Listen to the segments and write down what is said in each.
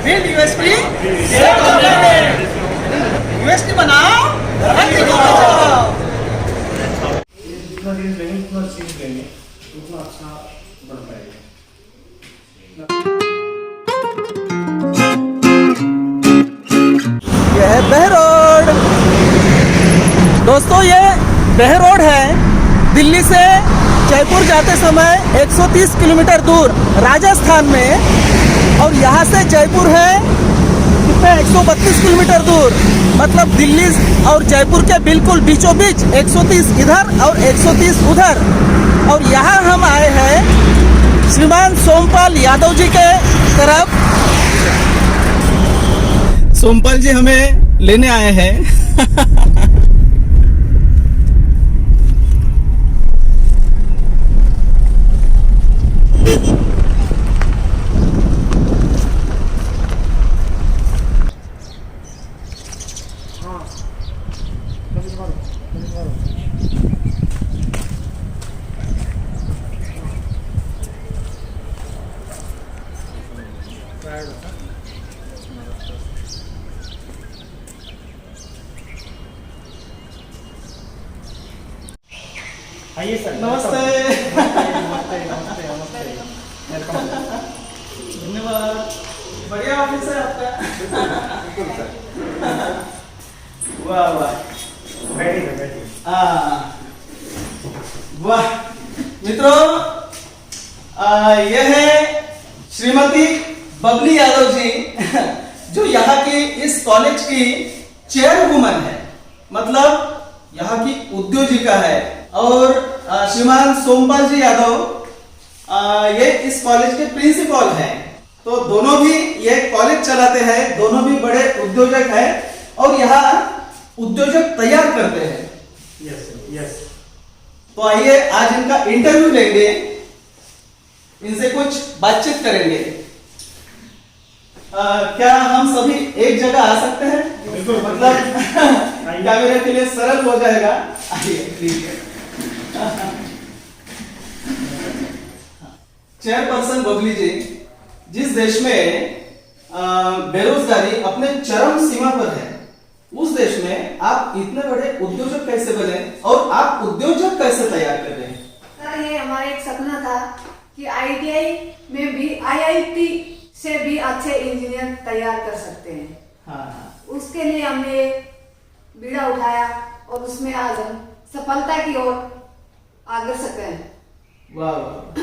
Build UST UST बनाओ धरती को बचाओ। जितना दिन लेंगे उतना सीख लेंगे उतना अच्छा बन पाएगा। यह है बहरोड। दोस्तों, ये बहरोड है दिल्ली से जयपुर जाते समय 130 किलोमीटर दूर राजस्थान में, और यहाँ से जयपुर है कितने 132 किलोमीटर दूर, मतलब दिल्ली और जयपुर के बिल्कुल बीचों बीच 130 इधर और 130 उधर। और यहाँ हम आए हैं श्रीमान सोमपाल यादव जी के तरफ। सोमपाल जी हमें लेने आए हैं। आइए सर। नमस्ते। नमस्ते नमस्ते नमस्ते वेलकम। धन्यवाद। बढ़िया ऑफिस है आपका। बिल्कुल सर। वाह वाह। बैठिए। वाह मित्रों, यह है श्रीमती बबली यादव जी, जो यहाँ की इस कॉलेज की चेयरवुमन है, मतलब यहाँ की उद्योजिका है। और श्रीमान सोमपाल जी यादव ये इस कॉलेज के प्रिंसिपल हैं। तो दोनों भी ये कॉलेज चलाते हैं, दोनों भी बड़े उद्योजक हैं और यहाँ उद्योजक तैयार करते हैं। यस। तो आइए आज इनका इंटरव्यू लेंगे, इनसे कुछ बातचीत करेंगे। क्या हम सभी एक जगह आ सकते हैं? बिल्कुल। मतलब क्या मेरे के लिए सरल हो जाएगा? आइए, ठीक है। चेयरपर्सन बबली जी, जिस देश में बेरोजगारी अपने चरम सीमा पर है, उस देश में आप इतने बड़े उद्योजक कैसे बने और आप उद्योजक कैसे तैयार कर रहे हैं? सर, ये हमारा एक सपना था कि आईटीआई में भी आईआईटी से भी अच्छे इंजीनियर तैयार कर सकते हैं। हाँ। उसके लिए हमने बीड़ा उठाया और उसमें आज हम सफलता की ओर अग्रसर हैं। वाह वाह।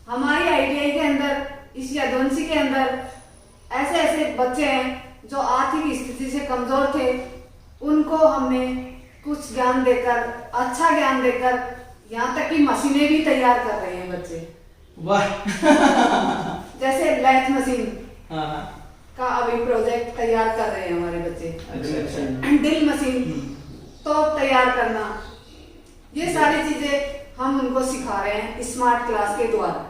हमारी आईटीआई के अंदर, इस यदुवंशी के अंदर ऐसे ऐसे बच्चे हैं जो आर्थिक स्थिति से कमजोर थे, उनको हमने कुछ ज्ञान देकर, अच्छा ज्ञान देकर, यहाँ तक कि मशीनें भी तैयार कर रहे हैं बच्चे। वाह। जैसे लैथ मशीन हाँ। का अभी प्रोजेक्ट तैयार कर रहे हैं हमारे बच्चे। अच्छा। ड्रिल मशीन तो तैयार करना, ये सारी चीजें हम उनको सिखा रहे हैं स्मार्ट क्लास के द्वारा।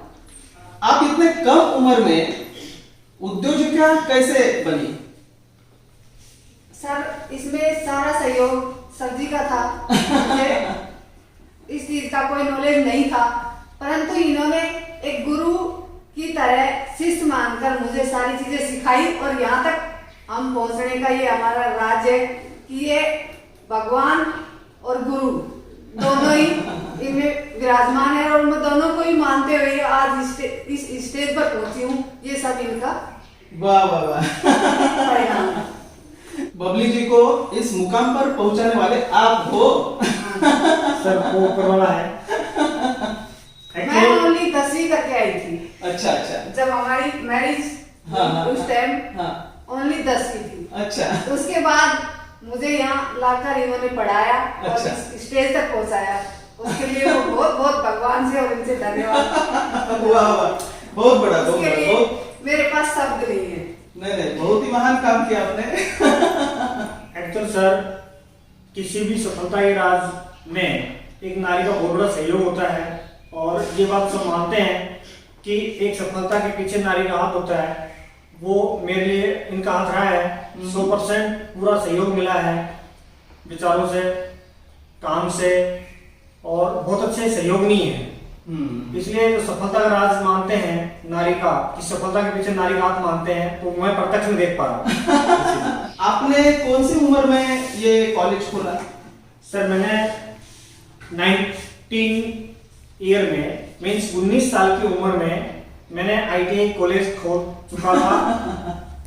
आप इतने कम उम्र में उद्योजिका कैसे बनी? सर, इसमें सारा सहयोग सर जी का था। मुझे इस चीज का कोई नॉलेज नहीं था, परंतु इन्होंने एक गुरु की तरह शिष्य मानकर मुझे सारी चीजें सिखाई और यहाँ तक हम पहुंचने का ये हमारा राज है कि ये भगवान और गुरु दोनों ही इनमें विराजमान है और मैं दोनों को ही मानते हुए आज इस स्टेज पर पहुंची हूँ। ये सब इनका वाह वाह वाह। परिणाम। बबली जी को इस मुकाम पर पहुंचाने वाले आप हो। सर वो ऊपर वाला है। मैं ओनली 10वीं करके आई थी। अच्छा अच्छा। जब हमारी मैरिज उस टाइम ओनली 10वीं थी। अच्छा। उसके बाद मुझे यहाँ लाकर इन्होंने पढ़ाया और अच्छा। स्टेज तक पहुँचाया। उसके लिए वो बहुत बहुत भगवान से और इनसे धन्यवाद। वाह वाह, बहुत बड़ा, बहुत उसके बड़ा, लिए बहुत। मेरे पास शब्द नहीं है। नहीं, बहुत ही महान काम किया आपने। एक्चुअल सर, किसी भी सफलता के राज में एक नारी का बहुत बड़ा सहयोग होता है और ये बात सब मानते हैं कि एक सफलता के पीछे नारी का हाथ होता है। वो मेरे लिए इनका हाथ रहा है। 100% पूरा सहयोग मिला है, विचारों से, काम से, और बहुत अच्छे सहयोगनी है। इसलिए जो सफलता का राज मानते हैं नारी का, कि सफलता के पीछे नारी का हाथ मानते हैं, तो मैं प्रत्यक्ष में देख पा रहा हूँ। आपने कौन सी उम्र में ये कॉलेज खोला? सर मैंने 19 ईयर में, मीन्स 19 साल की उम्र में मैंने ITI कॉलेज खोल चुका था।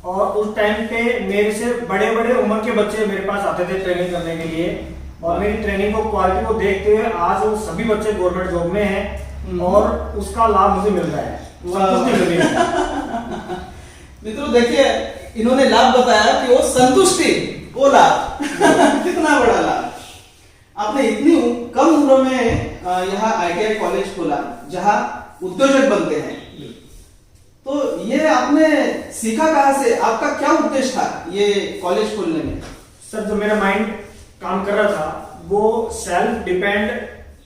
और उस टाइम पे मेरे से बड़े बड़े उम्र के बच्चे मेरे पास आते थे ट्रेनिंग करने के लिए, और मेरी ट्रेनिंग को, क्वालिटी को देखते हुए आज वो सभी बच्चे गवर्नमेंट जॉब में हैं और उसका लाभ मुझे मिल रहा है। संतुष्टि मिल रही है। मित्रों देखिए, इन्होंने लाभ बताया कि वो संतुष्टि, वो लाभ कितना बड़ा लाभ। आपने इतनी कम उम्र में यहाँ ITI कॉलेज खोला जहाँ उद्योजक बनते हैं, तो ये आपने सीखा कहाँ से? आपका क्या उद्देश्य था ये कॉलेज खोलने में? सर जो मेरा माइंड काम कर रहा था वो सेल्फ डिपेंड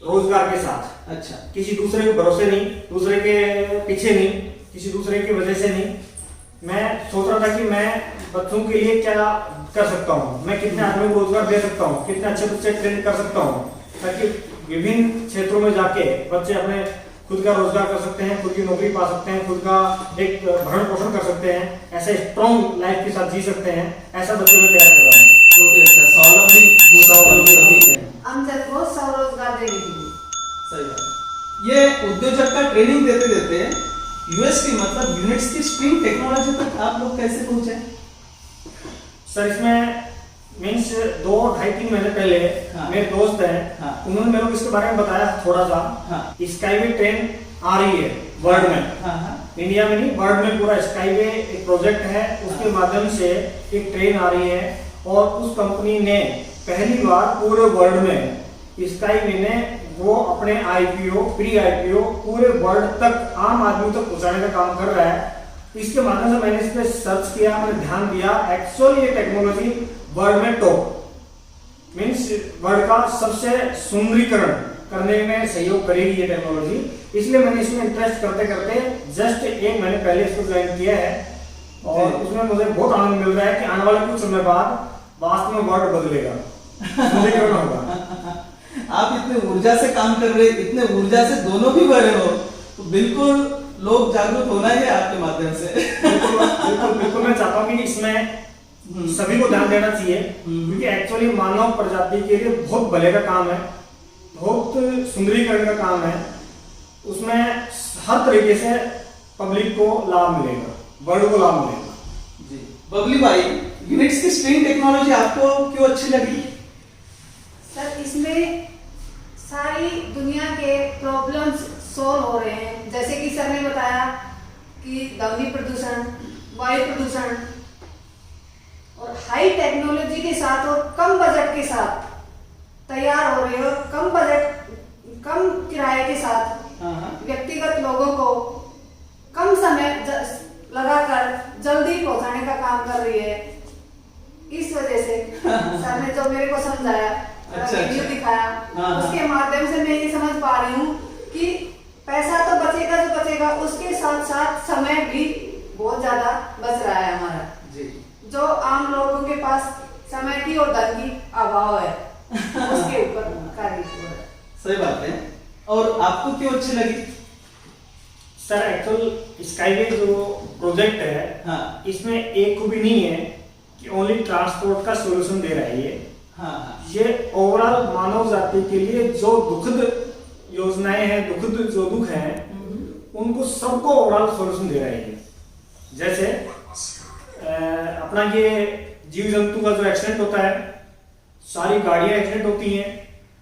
रोजगार के साथ, अच्छा, किसी दूसरे के भरोसे नहीं, दूसरे के पीछे नहीं, किसी दूसरे की वजह से नहीं। मैं सोच रहा था कि मैं बच्चों के लिए क्या कर सकता हूँ, मैं कितने आदमियों को रोजगार दे सकता हूँ, कितने अच्छे बच्चे ट्रेन कर सकता हूँ, ताकि विभिन्न क्षेत्रों में जाके बच्चे अपने खुद का रोजगार कर सकते हैं, खुद की नौकरी पा सकते हैं, खुद का एक भरण पोषण कर सकते हैं, ऐसे स्ट्रॉन्ग लाइफ के साथ जी सकते हैं, ऐसा बच्चे में तैयार कर रहा हूँ। बहुत ही अच्छा, स्वावलंबी हम सबको स्वरोजगार देने के लिए। सही बात। ये उद्योजक का ट्रेनिंग देते देते UST मतलब यूनिट्स की स्ट्रिंग टेक्नोलॉजी तक आप लोग कैसे पहुंचे? सर इसमें मीन्स 2-2.5-3 महीने पहले मेरे दोस्त हैं, उन्होंने मेरे को इसके बारे में बताया थोड़ा सा। स्काईवे ट्रेन आ रही है वर्ल्ड में, इंडिया में नहीं, वर्ल्ड में पूरा स्काईवे एक प्रोजेक्ट है, उसके माध्यम से एक ट्रेन आ रही है। और उस कंपनी ने पहली बार पूरे वर्ल्ड में, स्काईवे ने वो अपने IPO, प्री IPO पूरे वर्ल्ड तक आम आदमी तक पहुंचाने का काम कर रहा है। इसके माध्यम से मैंने इस पे सर्च किया, मैंने ध्यान दिया, एक्चुअली ये टेक्नोलॉजी वर्ल्ड में टॉप, मीन्स वर्ल्ड का सबसे सुंदरीकरण करने में सहयोग करेगी ये टेक्नोलॉजी। इसलिए मैंने इसमें इंटरेस्ट करते करते जस्ट 1 महीने पहले इसको ज्वाइन किया है, और उसमें मुझे बहुत आनंद मिल रहा है कि आने वाले कुछ समय बाद वास्तव में वर्ल्ड बदलेगा, सुंदरीकरण होगा। आप इतने ऊर्जा से काम कर रहे, इतने ऊर्जा से दोनों भी बड़े हो, तो बिल्कुल लोग जागरूक होना ही है आपके माध्यम से। बिल्कुल मैं चाहता हूँ कि इसमें सभी को ध्यान देना चाहिए, क्योंकि एक्चुअली मानव प्रजाति के लिए बहुत भले का काम है, बहुत सुंदरीकरण का काम है। उसमें हर तरीके से पब्लिक को लाभ मिलेगा, वर्ल्ड को लाभ मिलेगा। जी बबली भाई, यूनिट्स की स्ट्रिंग टेक्नोलॉजी आपको क्यों अच्छी लगी? सर इसमें सारी दुनिया के प्रॉब्लम्स सॉल्व हो रहे हैं, जैसे कि सर ने बताया कि ध्वनि प्रदूषण, वायु प्रदूषण, और हाई टेक्नोलॉजी के साथ और कम बजट के साथ तैयार हो रही है, और कम बजट, कम किराए के साथ व्यक्तिगत लोगों को कम समय लगाकर जल्दी पहुंचाने का काम कर रही है। इस वजह से सर ने जो मेरे को समझाया, वीडियो दिखाया, उसके माध्यम से मैं ये समझ पा रही हूँ कि पैसा तो बचेगा जो बचेगा, उसके साथ साथ समय भी बहुत ज्यादा बच रहा है हमारा जी। जो आम लोगों के पास समय की और धन की अभाव है, उसके ऊपर कार्य किया। सही बात है। और आपको क्यों अच्छी लगी? सर एक्चुअल स्काईवे जो प्रोजेक्ट है, इसमें एक खूबी नहीं है कि ओनली ट्रांसपोर्ट का सॉल्यूशन दे रहा है ये ओवरऑल मानव जाति के लिए जो दुखद योजनाएं हैं, दुखद जो दुख हैं, उनको सबको ओवरऑल सॉल्यूशन दे रहा है ये। जैसे अपना ये जीव जंतु का जो एक्सीडेंट होता है, सारी गाड़ियां एक्सीडेंट होती हैं,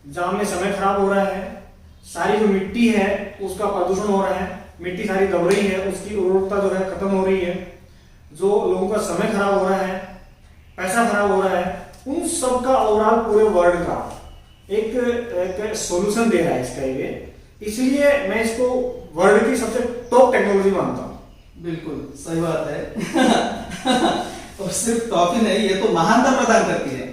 जाम में समय खराब हो रहा है, सारी जो मिट्टी है उसका प्रदूषण हो रहा है, मिट्टी सारी दब रही है, उसकी उर्वरता जो है खत्म हो रही है, जो लोगों का समय खराब हो रहा है, पैसा खराब हो रहा है, उन सब का ओवरऑल पूरे वर्ल्ड का एक सॉल्यूशन दे रहा है स्काईवे। इसलिए मैं इसको वर्ल्ड की सबसे टॉप टेक्नोलॉजी मानता हूँ। बिल्कुल सही बात है। और सिर्फ टॉप ही नहीं, ये तो महानता प्रदान करती है।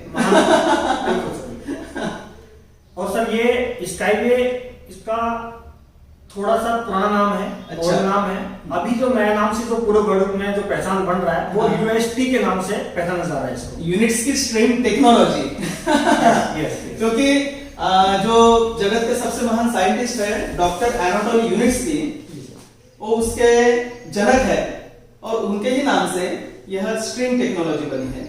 और सर ये स्काईवे, इसका थोड़ा सा पुराना नाम है, अच्छा नाम है। अभी जो नया नाम से जो पूरे वर्ल्ड में जो पहचान बन रहा है, वो UST के नाम से पहचाना जा रहा है इसको, यूनिट्स की स्ट्रिंग टेक्नोलॉजी। क्योंकि जो जगत के सबसे महान साइंटिस्ट है डॉक्टर एनाटोली यूनिट्स्की, वो उसके जनक है और उनके ही नाम से यह स्ट्रिंग टेक्नोलॉजी बनी है।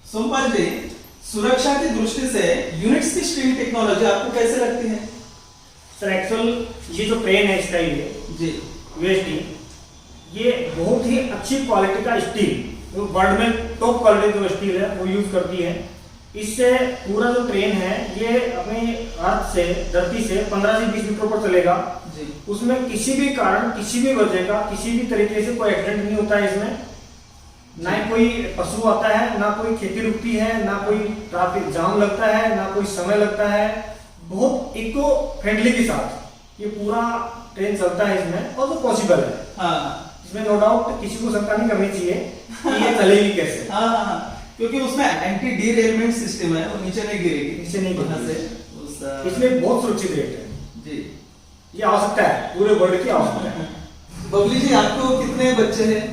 सोमपाल जी, सुरक्षा की दृष्टि से यूनिट्स की स्ट्रिंग टेक्नोलॉजी आपको कैसे लगती है? सर एक्चुअल ये जो पेन है इसका ये जी यूएसटी, ये बहुत ही अच्छी क्वालिटी का स्टील, वर्ल्ड में टॉप क्वालिटी जो स्टील है वो यूज करती है। इससे पूरा जो ट्रेन है ये अपने अर्थ से, धरती से 15 से 20 मीटर पर चलेगा जी। उसमें किसी भी कारण, किसी भी वजह का, किसी भी तरीके से कोई एक्सीडेंट नहीं होता है इसमें। ना ही कोई पशु आता है, ना कोई खेती रुकती है, ना कोई ट्रैफिक जाम लगता है, ना कोई समय लगता है। बहुत इको फ्रेंडली के साथ ये पूरा ट्रेन चलता है इसमें, और वो पॉसिबल है। हाँ, इसमें नो डाउट किसी को शंका नहीं करनी चाहिए कि ये चलेगी कैसे। हाँ, क्योंकि उसमें एंटी डीरेलमेंट सिस्टम है, वो नीचे नहीं गिरेगी, नीचे नहीं वहाँ गिरेगी। से उस इसलिए बहुत सुरक्षित रेट है जी। ये, आवश्यकता है, पूरे वर्ल्ड की आवश्यकता है। बबली जी, आपको कितने बच्चे हैं?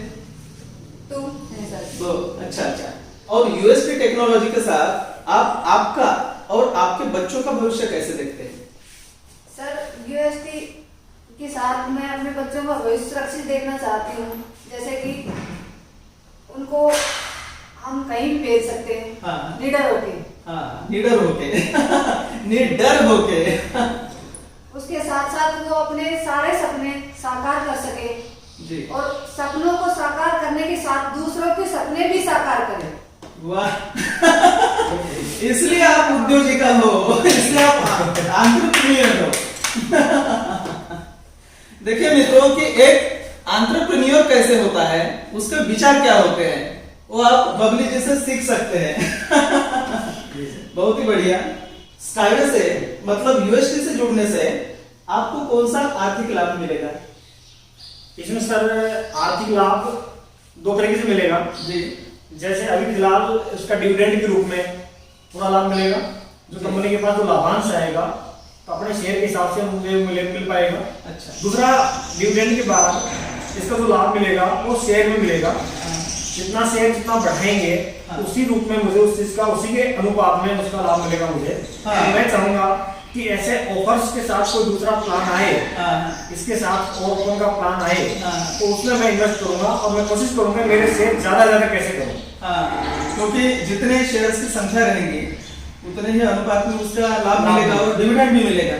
तो नहीं सर। दो। अच्छा अच्छा। और यूएसपी टेक्नोलॉजी के साथ आप आपका और आपके बच्चों का भविष्य कैसे देखते हैं? सर यूएसटी के साथ मैं अपने बच्चों का भविष्य सुरक्षित देखना चाहती हूँ, जैसे कि उनको हम कहीं भी भेज सकते हैं। हाँ। निडर होके। हाँ, निडर होके निडर होके उसके साथ साथ वो अपने सारे सपने साकार कर सके जी। और सपनों को साकार करने के साथ दूसरों के सपने भी साकार करें। वाह इसलिए आप उद्योजिका हो, इसलिए आप एंटरप्रेन्योर हो। देखिए मित्रों कि एक एंटरप्रेन्योर कैसे होता है, उसके विचार क्या होते हैं, वो आप बबली जी से सीख सकते हैं। बहुत ही बढ़िया। स्काईवे से मतलब यूएसटी से जुड़ने से आपको कौन सा आर्थिक लाभ मिलेगा? इसमें सर आर्थिक लाभ दो तरीके से मिलेगा जी। जैसे अभी फिलहाल उसका डिविडेंड के रूप में पूरा लाभ मिलेगा। जो कंपनी के पास जो लाभांश आएगा तो अपने शेयर के हिसाब से मुझे मिल पाएगा। अच्छा। दूसरा, डिविडेंड के बाद इसका जो लाभ मिलेगा वो शेयर में मिलेगा। जितना शेयर जितना बढ़ाएंगे हाँ। उसी रूप में मुझे उस चीज का, उसी के अनुपात में उसका लाभ मिलेगा मुझे। हाँ। तो मैं चाहूंगा कि ऐसे ऑफर्स के साथ कोई दूसरा प्लान आए, हाँ। इसके साथ और कौन का प्लान आए हाँ। तो उसमें मैं इन्वेस्ट करूंगा और मैं कोशिश करूंगा मेरे शेयर ज्यादा कैसे करूं। हाँ, क्योंकि जितने शेयर्स की संख्या रहेंगी उतने ही अनुपात में उसका लाभ मिलेगा और डिविडेंड भी मिलेगा।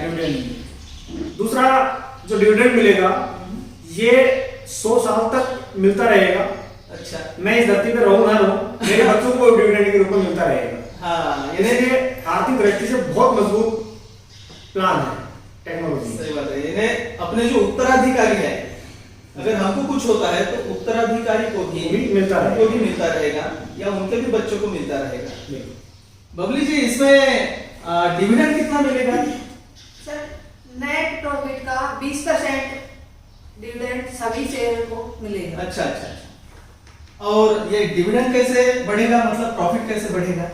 दूसरा, जो डिविडेंड मिलेगा ये 100 साल तक मिलता रहेगा। अच्छा। मैं इस धरती पे रहूं ना रहूं, मेरे बच्चों को डिविडेंड के रूप में मिलता रहेगा। हाँ, इसलिए आर्थिक दृष्टि से बहुत मजबूत प्लान है टेक्नोलॉजी। सही बात है। इन्हें अपने जो उत्तराधिकारी है, अगर हमको कुछ होता है तो उत्तराधिकारी को भी मिलता रहेगा, उनको भी मिलता रहेगा या उनके भी बच्चों को मिलता रहेगा। बबली जी, इसमें डिविडेंड कितना मिलेगा? सर नेट प्रॉफिट का 20% डिविडेंड सभी शेयर को मिलेगा। अच्छा अच्छा। और ये डिविडेंड कैसे बढ़ेगा, मतलब प्रॉफिट कैसे बढ़ेगा?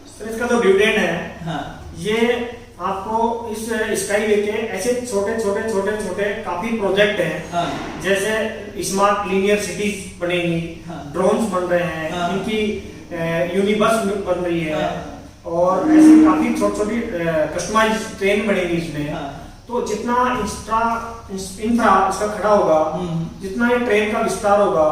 सर इसका जो डिविडेंड है हाँ। ये आपको इस स्काईवे के ऐसे छोटे काफी प्रोजेक्ट हैं। हाँ। जैसे स्मार्ट लीनियर सिटीज बनेंगी, हाँ। ड्रोन्स बन रहे हैं, हाँ। इनकी यूनिबस बन रही है। हाँ। और ऐसी काफी छोटी कस्टमाइज ट्रेन बनेगी इसमें। हाँ। तो जितना इंफ्रा इसका खड़ा होगा, जितना ये ट्रेन का विस्तार होगा,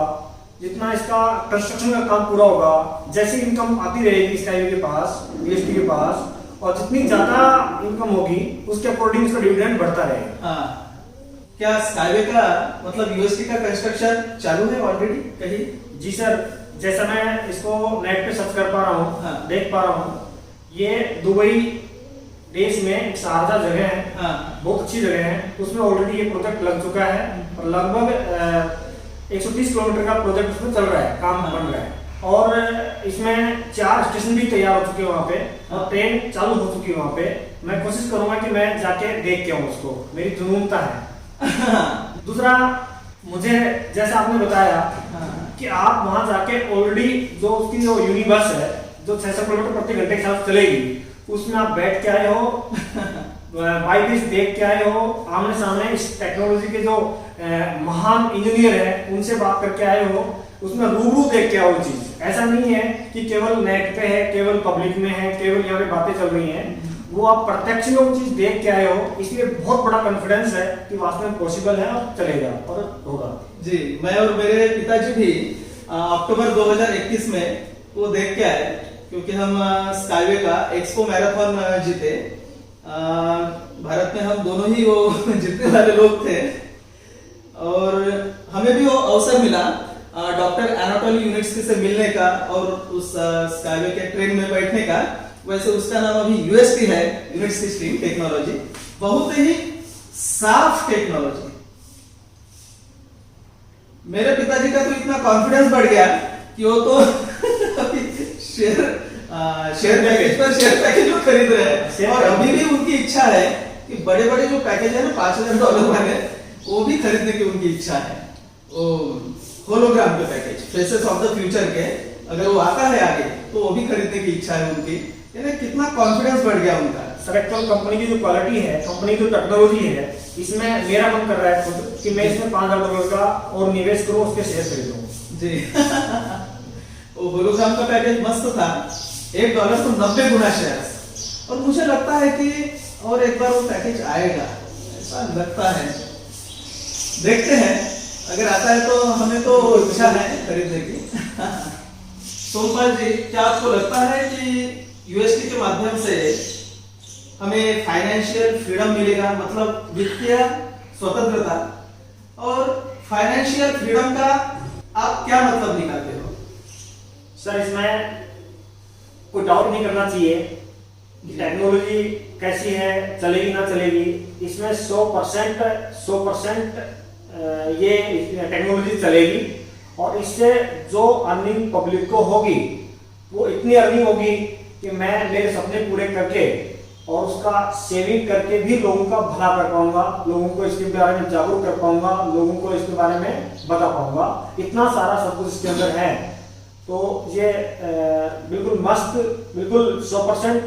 जितना इसका कंस्ट्रक्शन का काम पूरा होगा, जैसे इनकम आती रहेगी स्काईवे के पास, यूएसटी के पास, और जितनी ज्यादा इनकम होगी उसके अकॉर्डिंग इसका डिविडेंड बढ़ता रहेगा। हाँ। क्या स्काईवे का मतलब यूएसटी का कंस्ट्रक्शन चालू है ऑलरेडी कहीं? जी सर, जैसा मैं इसको नेट पे सर्च कर पा रहा हूँ, हाँ। देख पा रहा हूँ, ये दुबई देश में एक शारदा जगह है। हाँ। बहुत अच्छी जगह है, उसमें ऑलरेडी ये प्रोजेक्ट लग चुका है और लगभग 130 किलोमीटर का प्रोजेक्ट उसमें चल रहा है, काम हाँ। बन रहा है। और इसमें 4 स्टेशन भी तैयार हो चुके हैं वहाँ पे, और ट्रेन चालू हो चुकी है वहाँ पे। मैं कोशिश करूंगा कि मैं जाके देख के आऊँ उसको, मेरी जुनूनता है। दूसरा, मुझे जैसा आपने बताया कि आप वहां जाके ऑलरेडी जो उसकी जो यूनिबस है जो 600 किलोमीटर प्रति घंटे के साथ चलेगी, उसमें आप बैठ के आए हो बाई दिस देख के आए हो, आमने सामने इस टेक्नोलॉजी के जो महान इंजीनियर है उनसे बात करके आए हो, उसमें रूबरू देख के आओ चीज। ऐसा नहीं है कि केवल नेट पे है, केवल पब्लिक में है, केवल यहाँ पे बातें चल रही हैं, वो आप प्रत्यक्ष में वो चीज देख के आए हो, इसलिए बहुत बड़ा कॉन्फिडेंस है कि वास्तव में पॉसिबल है और चलेगा और होगा। जी, मैं और मेरे पिताजी भी अक्टूबर 2021 में वो देख के आए, क्योंकि हम स्काईवे का एक्सपो मैराथन जीते। भारत में हम दोनों ही वो जीतने वाले लोग थे, और हमें भी वो अवसर मिला डॉक्टर एनाटोली यूनिट्स्की से मिलने का और उस स्काईवे के ट्रेन में बैठने का। वैसे उसका नाम अभी यूएसटी है, यूनिट्स्की स्ट्रीम टेक्नोलॉजी। बहुत ही साफ टेक्नोलॉजी। मेरे पिताजी का तो इतना कॉन्फिडेंस बढ़ गया कि वो तो शेयर पैकेज वो खरीद रहे हैं, और अभी भी उनकी इच्छा है कि बड़े बड़े जो पैकेज है ना $5,000 वाले, वो भी खरीदने की उनकी इच्छा है। वो होलोग्राम के package, faces of the future के, अगर वो आता है आगे तो वो भी खरीदने की इच्छा है उनकी। यानी कितना कॉन्फिडेंस बढ़ गया उनका। सेलेक्ट्रॉन कंपनी की जो क्वालिटी है, कंपनी की जो टेक्नोलॉजी है, इसमें मेरा मन कर रहा है खुद कि मैं इसमें $5,000 का और निवेश करूं, उसके शेयर खरीदूं। जी वो होलोग्राम का पैकेज मस्त था, $1 तो 90 गुना शेयर। और मुझे लगता है कि और एक बार वो पैकेज आएगा, ऐसा लगता है। देखते हैं, अगर आता है तो हमें तो इच्छा है खरीदने की। सोमपाल जी, क्या आपको लगता है कि यूएसटी के माध्यम से हमें फाइनेंशियल फ्रीडम मिलेगा, मतलब वित्तीय स्वतंत्रता? और फाइनेंशियल फ्रीडम का आप क्या मतलब निकालते हो? सर, इसमें कोई डाउट नहीं करना चाहिए कि टेक्नोलॉजी कैसी है, चलेगी ना चलेगी। इसमें 100% ये टेक्नोलॉजी चलेगी, और इससे जो अर्निंग पब्लिक को होगी वो इतनी अर्निंग होगी कि मैं मेरे सपने पूरे करके और उसका सेविंग करके भी लोगों का भला कर पाऊंगा, लोगों को इसके बारे में जागरूक कर पाऊंगा, लोगों को इसके बारे में बता पाऊंगा। इतना सारा सब कुछ इसके अंदर है, तो ये बिल्कुल मस्त, बिल्कुल 100%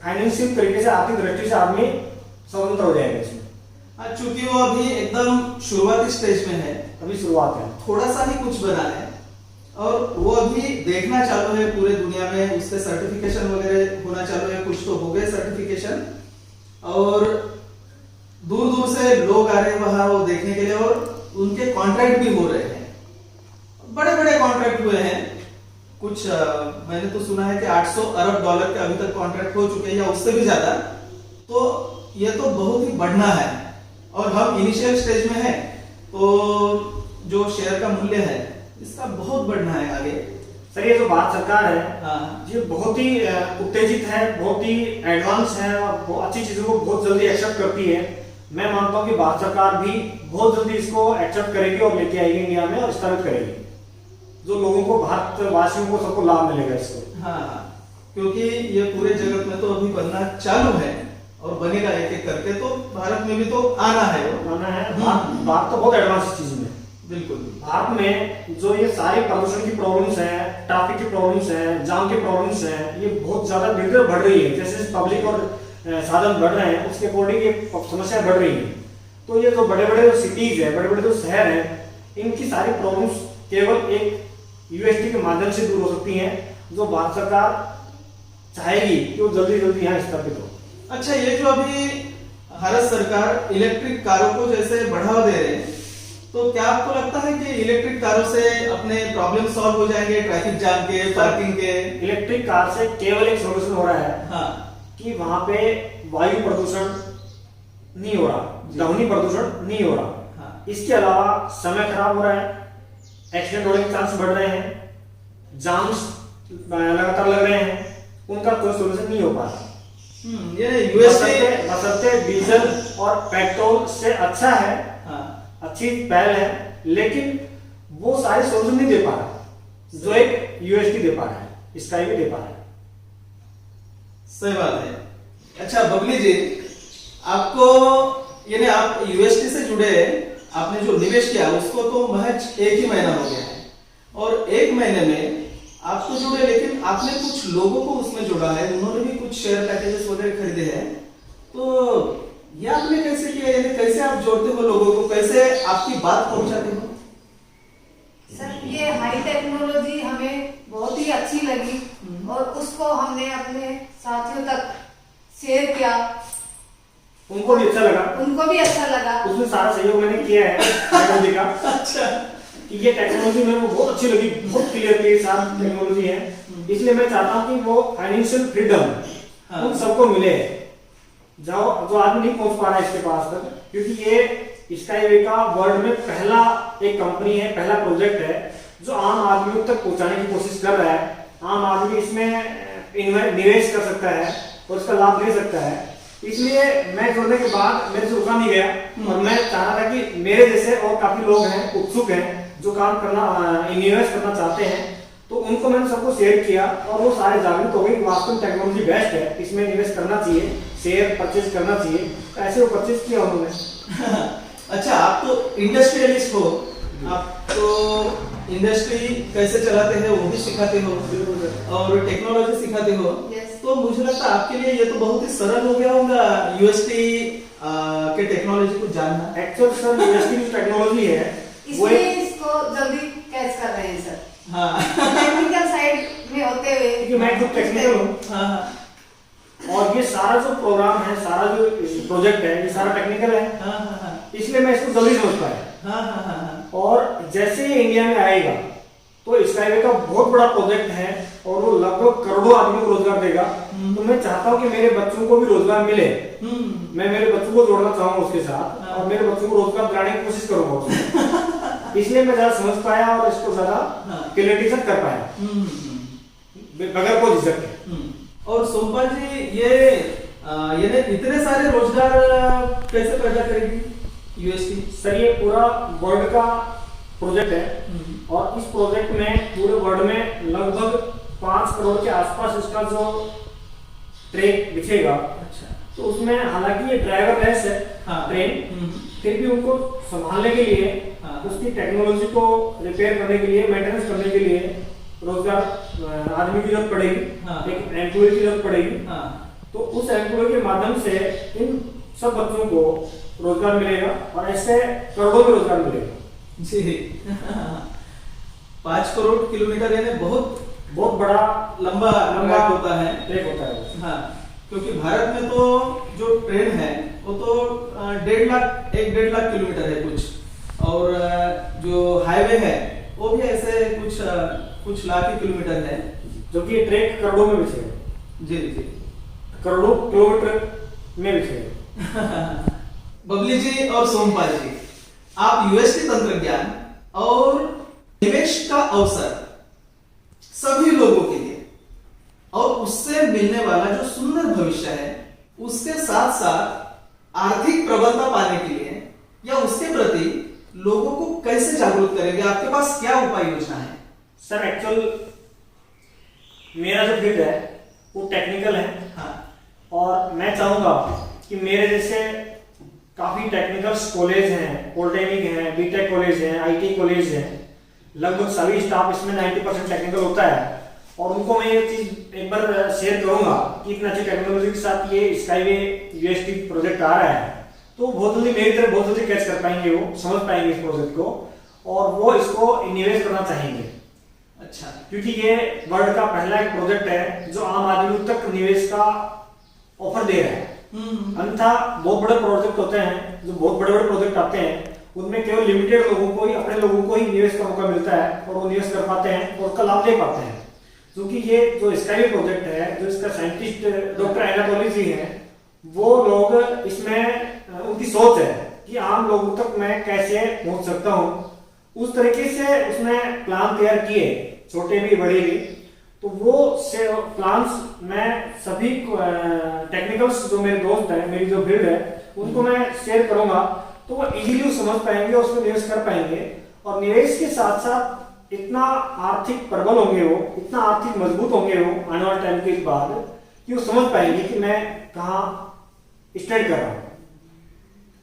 फाइनेंशियल तरीके से, आर्थिक दृष्टि से आदमी स्वतंत्र हो जाएगा इसमें। चूंकि वो अभी एकदम शुरुआती स्टेज में है, अभी शुरुआत है, थोड़ा सा ही कुछ बना है, और वो अभी देखना चालू है पूरे दुनिया में, उसके सर्टिफिकेशन वगैरह होना चालू है। कुछ तो हो गए सर्टिफिकेशन, और दूर दूर से लोग आ रहे हैं वहां वो देखने के लिए, और उनके कॉन्ट्रैक्ट भी हो रहे हैं, बड़े बड़े कॉन्ट्रैक्ट हुए हैं। कुछ मैंने तो सुना है कि $800 अरब के अभी तक कॉन्ट्रैक्ट हो चुके हैं, या उससे भी ज्यादा। तो ये तो बहुत ही बढ़ना है, और हम इनिशियल स्टेज में हैं, तो जो शेयर का मूल्य है इसका बहुत बढ़ना है आगे। सर, ये जो भारत सरकार है, हाँ, ये बहुत ही उत्तेजित है, बहुत ही एडवांस है, और अच्छी चीजों को बहुत जल्दी एक्सेप्ट करती है। मैं मानता हूँ कि भारत सरकार भी बहुत जल्दी इसको एक्सेप्ट करेगी और लेके आएगी इंडिया में, और स्थापित करेगी, जो लोगों को, भारतवासियों को, सबको लाभ मिलेगा इसको। हाँ, क्योंकि ये पूरे जगत में तो अभी बनना चालू है और बनेगा एक एक करके, तो भारत में भी तो आना है। भारत तो बहुत एडवांस चीज में, बिल्कुल। भारत में जो ये सारी प्रदूषण की प्रॉब्लम्स हैं, ट्रैफिक की प्रॉब्लम्स हैं, जाम की प्रॉब्लम्स हैं, ये बहुत ज्यादा धीरे धीरे बढ़ रही है। जैसे पब्लिक और साधन बढ़ रहे हैं, उसके अकॉर्डिंग ये समस्या बढ़ रही है। तो ये जो बड़े बड़े जो सिटीज है, बड़े बड़े जो शहर हैं, इनकी सारी प्रॉब्लम्स केवल एक यूएसटी के माध्यम से दूर हो सकती हैं, जो भारत सरकार चाहेगी कि वो जल्दी जल्दी यहाँ स्थापित हो। अच्छा, ये जो अभी भारत सरकार इलेक्ट्रिक कारों को जैसे बढ़ावा दे रहे हैं, तो क्या आपको लगता है कि इलेक्ट्रिक कारों से अपने प्रॉब्लम सॉल्व हो जाएंगे, ट्रैफिक जाम के, पार्किंग के? इलेक्ट्रिक कार से केवल एक सोल्यूशन हो रहा है, हाँ, कि वहां पे वायु प्रदूषण नहीं हो रहा, ध्वनि प्रदूषण नहीं हो रहा। हाँ। इसके अलावा समय खराब हो रहा है, एक्सीडेंट होने के चांस बढ़ रहे हैं, जाम्स लगातार लग रहे हैं, उनका कोई सोल्यूशन नहीं हो पा रहा। ये यूएसटी बशर्ते डीजल और पेट्रोल से अच्छा है, अच्छी पहल है, लेकिन वो सारे सोल्यूशन नहीं दे पा रहा जो एक यूएसटी दे पा रहा है, स्काई भी दे पा रहा है। सही बात है। अच्छा बबली जी, आपको यानी आप यूएसटी से जुड़े, आपने जो निवेश किया उसको तो महज 1 ही महीना हो गया है, और 1 महीने में आप तो जुड़े, लेकिन आपने कुछ लोगों को उसमें जोड़ा है, उन्होंने भी कुछ शेयर पैकेजेस वगैरह खरीदे हैं। तो ये आपने कैसे किया, यानी कैसे आप जोड़ते हो लोगों को, कैसे आपकी बात पहुंचाते हो? सर ये हाई टेक्नोलॉजी हमें बहुत ही अच्छी लगी और उसको हमने अपने साथियों तक शेयर किया, उनको भी अच्छा लगा, उनको भी अच्छा लगा। उसमें सारा सहयोग मैंने किया है टेक्नोलॉजी का। अच्छा, कि ये टेक्नोलॉजी मेरे को बहुत अच्छी लगी, बहुत क्लियर के साथ टेक्नोलॉजी है, इसलिए मैं चाहता हूँ कि वो फाइनेंशियल फ्रीडम उन सबको मिले जो आदमी नहीं पहुंच पा रहा है इसके पास तक, क्योंकि ये स्काईवे का वर्ल्ड में पहला एक कंपनी है, पहला प्रोजेक्ट है जो आम आदमियों तक पहुंचाने की कोशिश कर रहा है। आम आदमी इसमें निवेश कर सकता है और इसका लाभ ले सकता है। इसलिए मैं जुड़ने के बाद मेरे से रुका नहीं गया और मैं चाह रहा था कि मेरे जैसे और काफी लोग हैं, उत्सुक हैं, जो काम करना इन्वेस्ट करना चाहते हैं, तो उनको मैंने सबको शेयर किया और वो सारे जागरूक हो गए कि वास्तव में टेक्नोलॉजी बेस्ट है, इसमें इन्वेस्ट करना चाहिए, शेयर परचेज करना चाहिए। तो ऐसे वो परचेज किया उन्होंने। अच्छा, आप तो इंडस्ट्रियलिस्ट हो, आप तो इंडस्ट्री कैसे चलाते हैं वो भी सिखाते हो और टेक्नोलॉजी सिखाते हो। Yes. तो मुझे लगता है आपके लिए ये तो बहुत ही सरल हो गया होगा यूएसटी के टेक्नोलॉजी को जानना। एक्चुअल सर यूएसटी की टेक्नोलॉजी है वो इसलिए इसको जल्दी कैच कर रहे हैं सर। हाँ टेक्निकल साइड में होते हुए, क्योंकि मैं खुद टेक्निकल हूँ हाँ और ये सारा जो प्रोग्राम है, सारा जो प्रोजेक्ट है, ये सारा टेक्निकल है, हाँ, इसलिए मैं इसको जल्दी समझ पाया। हाँ, और जैसे ही इंडिया में आएगा तो स्काईवे का बहुत बड़ा प्रोजेक्ट है और वो लगभग करोड़ों आदमियों को रोजगार देगा। तो मैं चाहता हूँ कि मेरे बच्चों को भी रोजगार मिले, मैं मेरे बच्चों को जोड़ना चाहूंगा उसके साथ और मेरे बच्चों को रोजगार दिलाने की कोशिश करूंगा उसमें। इसलिए मैं ज्यादा समझ पाया और इसको ज्यादा क्लियरिटी से कर पाया बगैर कोई झिझक के। और सोमपाल जी, ये इतने सारे रोजगार कैसे पैदा करेगी यूएसटी? सर ये पूरा वर्ल्ड का प्रोजेक्ट है और इस प्रोजेक्ट में पूरे वर्ल्ड में लगभग 5 करोड़ के आसपास इसका जो ट्रेक बिछेगा। अच्छा, तो उसमें हालांकि ये ड्राइवरलेस है ट्रेन, फिर भी उनको संभालने के लिए, उसकी टेक्नोलॉजी को रिपेयर करने के लिए, मेंटेनेंस करने के लिए रोजगार आदमी की जरूरत पड़ेगी, एक एम्प्लॉय की जरूरत पड़ेगी। तो उस एम्प्लॉय के माध्यम से इन सब बच्चों को रोजगार मिलेगा और ऐसे करोड़ों में रोजगार मिलेगा जी। 5 करोड़ किलोमीटर यानी बहुत बड़ा लंबा होता है, ट्रेक होता है। हाँ, क्योंकि भारत में तो जो ट्रेन है वो तो 1.5 लाख किलोमीटर है कुछ, और जो हाईवे है वो भी ऐसे कुछ लाख ही किलोमीटर है, जो कि ये ट्रेक करोड़ों में बिछेगा। जी, करोड़ों किलोमीटर में बिछेगा। बबली जी और सोमपाल जी, आप यूएसटी तंत्रज्ञान और निवेश का अवसर सभी लोगों के लिए और उससे मिलने वाला जो सुंदर भविष्य है, उसके साथ साथ आर्थिक प्रबलता पाने के लिए या उसके प्रति लोगों को कैसे जागरूक करेंगे? आपके पास क्या उपाय योजना है? सर एक्चुअल मेरा जो फील्ड है वो टेक्निकल है। हाँ, और मैं चाहूंगा कि मेरे जैसे काफी टेक्निकल कॉलेज हैं, पॉलिटेक्निक हैं, बीटेक कॉलेज हैं, आईटी कॉलेज हैं, लगभग सभी स्टाफ इसमें 90% टेक्निकल होता है और उनको मैं ये चीज एक बार शेयर करूंगा कि इतनी अच्छी टेक्नोलॉजी के साथ ये स्काईवे यूएसटी प्रोजेक्ट आ रहा है, तो बहुत जल्दी मेरी तरफ बहुत जल्दी कैच कर पाएंगे, वो समझ पाएंगे इस प्रोजेक्ट को और वो इसको निवेश करना चाहेंगे। अच्छा, क्योंकि ये वर्ल्ड का पहला एक प्रोजेक्ट है जो आम आदमी तक निवेश का ऑफर दे रहा है। अन्यथा बहुत बड़े प्रोजेक्ट होते हैं, जो बहुत बड़े प्रोजेक्ट आते हैं, उनमें केवल लिमिटेड लोगों को ही, अपने लोगों को ही निवेश का मौका मिलता है और वो निवेश कर पाते हैं और उसका लाभ ले पाते हैं। क्योंकि ये जो स्काईवे प्रोजेक्ट है, जो इसका साइंटिस्ट डॉक्टर एनाटोली जी हैं, वो लोग इसमें उनकी सोच है कि आम लोगों तक मैं कैसे पहुंच सकता हूं, उस तरीके से उसने प्लान तैयार किए, छोटे भी बड़े भी। तो वो प्लान्स मैं सभी टेक्निकल्स जो मेरे दोस्त हैं, मेरी जो फील्ड है, उनको मैं शेयर करूंगा, तो वो इजीली समझ पाएंगे, उसमें निवेश कर पाएंगे और निवेश के साथ साथ इतना आर्थिक प्रबल होंगे वो, इतना आर्थिक मजबूत होंगे वो आने वाले टाइम के बाद कि वो समझ पाएंगे कि मैं कहाँ स्टैंड कर रहा हूँ।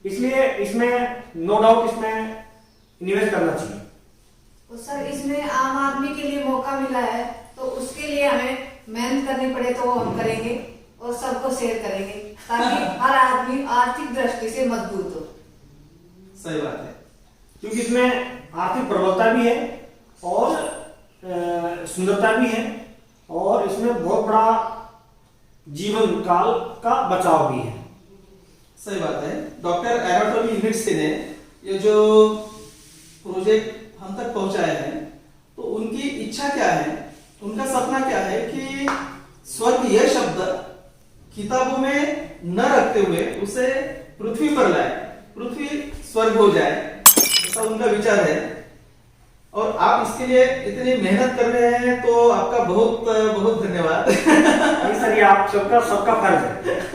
इसलिए इसमें नो डाउट इसमें निवेश करना चाहिए। तो सर इसमें आम आदमी के लिए मौका मिला है, तो उसके लिए हमें मेहनत करनी पड़े तो वो हम करेंगे और सबको शेयर करेंगे ताकि हर आदमी आर्थिक दृष्टि से मजबूत हो। सही बात है। क्योंकि इसमें आर्थिक प्रबलता भी है और सुंदरता भी है और इसमें बहुत बड़ा जीवन काल का बचाव भी है। सही बात है। डॉक्टर एनाटोली यूनिट्स ने ये जो प्रोजेक्ट हम तक पहुंचाया है, तो उनकी इच्छा क्या है, उनका सपना क्या है कि स्वर्ग यह शब्द किताबों में न रखते हुए उसे पृथ्वी पर लाए, पृथ्वी स्वर्ग हो जाए, ऐसा उनका विचार है। और आप इसके लिए इतनी मेहनत कर रहे हैं, तो आपका बहुत बहुत धन्यवाद। नहीं सर, ये आप सबका फर्ज है,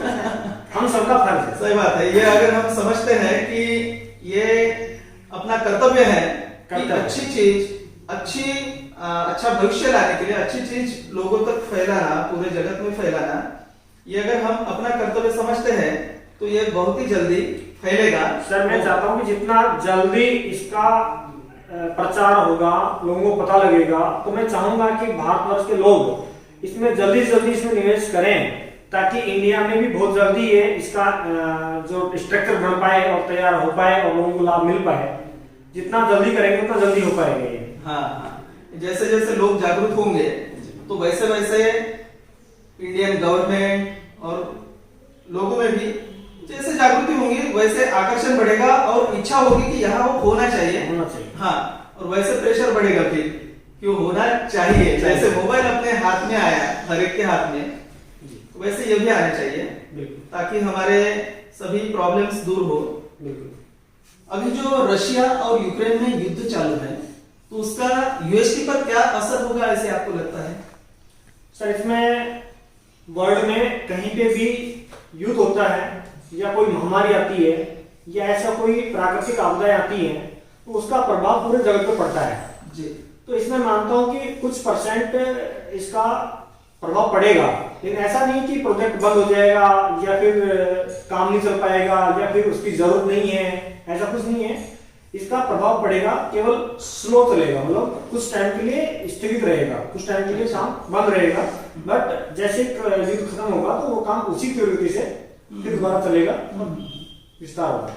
हम सबका फर्ज है। सही बात है। ये अगर हम समझते हैं कि ये अपना कर्तव्य है कि अच्छी चीज, अच्छा भविष्य लाने के लिए अच्छी चीज लोगों तक फैलाना, पूरे जगत में फैलाना, ये अगर हम अपना कर्तव्य समझते हैं तो ये बहुत ही जल्दी फैलेगा। सर मैं चाहता हूँ कि जितना जल्दी इसका प्रचार होगा, लोगों को पता लगेगा, तो मैं चाहूंगा कि भारतवर्ष के लोग इसमें जल्दी से जल्दी इसमें निवेश करें, ताकि इंडिया में भी बहुत जल्दी ये इसका जो स्ट्रक्चर बन पाए और तैयार हो पाए और लोगों को लाभ मिल पाए। जितना जल्दी करेंगे उतना जल्दी हो पाएगा ये। हाँ, जैसे जैसे लोग जागरूक होंगे तो वैसे वैसे इंडियन गवर्नमेंट और लोगों में भी जैसे जागृति होंगी वैसे आकर्षण बढ़ेगा और इच्छा होगी कि यहाँ वो होना चाहिए। हाँ, और वैसे प्रेशर बढ़ेगा फिर कि वो होना चाहिए। जैसे मोबाइल अपने हाथ में आया, हर एक के हाथ में, वैसे ये भी आना चाहिए, ताकि हमारे सभी प्रॉब्लम्स दूर हो। अभी जो रशिया और यूक्रेन में युद्ध चालू है, तो उसका यूएसडी पर क्या असर होगा ऐसे आपको लगता है? सर इसमें वर्ल्ड में कहीं पे भी युद्ध होता है या कोई महामारी आती है या ऐसा कोई प्राकृतिक आपदाएं आती हैं, तो उसका प्रभाव पूरे जगत पर पड़ता है जी। तो इसमें मानता हूं कि कुछ परसेंट इसका प्रभाव पड़ेगा, लेकिन ऐसा नहीं कि प्रोजेक्ट बंद हो जाएगा या फिर काम नहीं चल पाएगा या फिर उसकी जरूरत नहीं है, ऐसा कुछ नहीं है। इसका प्रभाव पड़ेगा, केवल स्लो चलेगा, मतलब कुछ टाइम के लिए स्थगित रहेगा, कुछ टाइम के लिए काम बंद रहेगा, बट जैसे युद्ध खत्म होगा तो वो काम उसी प्रवृत्ति से फिर दोबारा चलेगा, विस्तार होगा।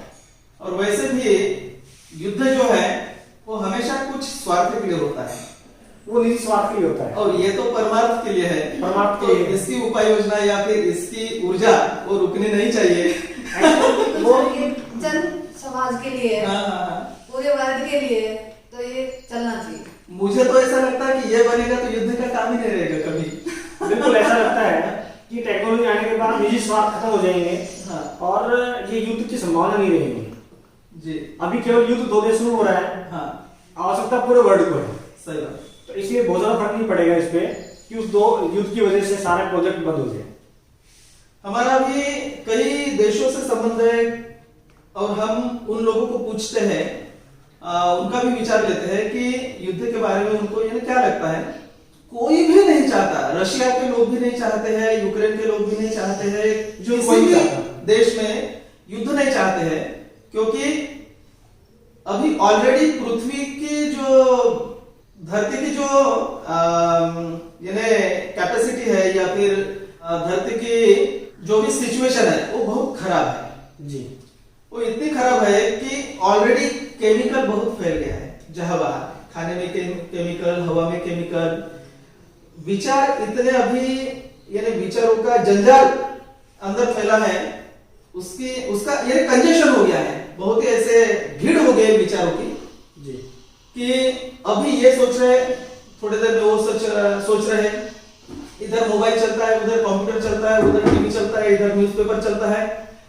और वैसे भी युद्ध जो है वो हमेशा कुछ स्वार्थ के लिए होता है, वो निजी स्वार्थ के लिए होता है, और ये तो परमार्थ के लिए है। परमार्थ के तो लिए इसकी उपाय योजना या फिर इसकी ऊर्जा वो रुकनी नहीं चाहिए। वो ये जन समाज के लिए है, हाँ, पूरे वर्ग के लिए, तो ये चलना चाहिए। मुझे तो ऐसा लगता है कि ये बनेगा तो युद्ध का काम ही नहीं रहेगा कभी। बिल्कुल ऐसा लगता है कि टेक्नोलॉजी आने के बाद निजी स्वार्थ खत्म हो जाएंगे। हाँ। और ये युद्ध की संभावना नहीं रहेगी जी। अभी केवल युद्ध 2 देशों में हो रहा है, हाँ, आवश्यकता पूरे वर्ल्ड को है, सही बात। तो इसलिए बहुत ज्यादा फर्क नहीं पड़ेगा इस पे कि उस 2 युद्ध की वजह से सारे प्रोजेक्ट बंद हो जाए। हमारा भी कई देशों से संबंध है और हम उन लोगों को पूछते हैं, उनका भी विचार लेते हैं कि युद्ध के बारे में उनको ये क्या लगता है। कोई भी नहीं चाहता, रशिया के लोग भी नहीं चाहते हैं, यूक्रेन के लोग भी नहीं चाहते हैं, जो किसी भी देश में युद्ध नहीं चाहते हैं, क्योंकि अभी ऑलरेडी पृथ्वी की जो धरती की जो यानी कैपेसिटी है या फिर धरती की जो भी सिचुएशन है वो बहुत खराब है जी। वो इतनी खराब है कि ऑलरेडी केमिकल बहुत फैल गया है, जहां वहां खाने में केमिकल, हवा में केमिकल, विचार इतने अभी यानी विचारों का जंजाल अंदर फैला है, उसका ये कंजेशन हो गया है, बहुत ही ऐसे भीड़ हो गई विचारों की जी कि अभी ये सोच रहे, थोड़ी देर में वो सोच रहे, इधर मोबाइल चलता है, उधर कंप्यूटर चलता है, उधर टीवी चलता है, इधर न्यूज़पेपर चलता है,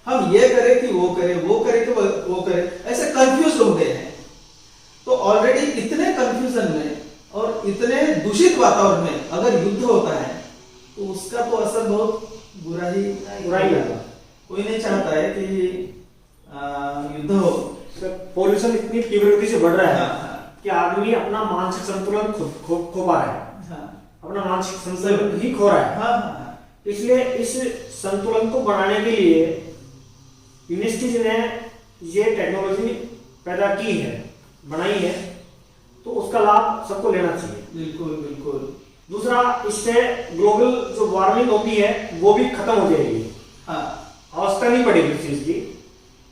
हम ये करें कि वो करें, वो करें कि वो करें, ऐसे कंफ्यूज हो गए हैं। तो ऑलरेडी इतने कंफ्यूजन में और इतने दूषित वातावरण में अगर युद्ध होता है तो उसका तो असर बहुत बुरा ही होगा। कोई नहीं चाहता है कि युद्ध हो। पॉल्यूशन इतनी तीव्र गति से बढ़ रहा है हाँ, कि आदमी अपना मानसिक संतुलन खो पा रहा है, हाँ, अपना मानसिक संतुलन ही खो रहा है। हाँ, हाँ, इसलिए इस संतुलन को बढ़ाने के लिए यूनिवर्सिटीज ने ये टेक्नोलॉजी पैदा की है, बनाई है, तो उसका लाभ सबको लेना चाहिए। बिल्कुल बिल्कुल। दूसरा, इससे ग्लोबल जो वार्मिंग होती है वो भी खत्म हो जाएगी। हाँ आवश्यकता नहीं पड़ेगी इस चीज की,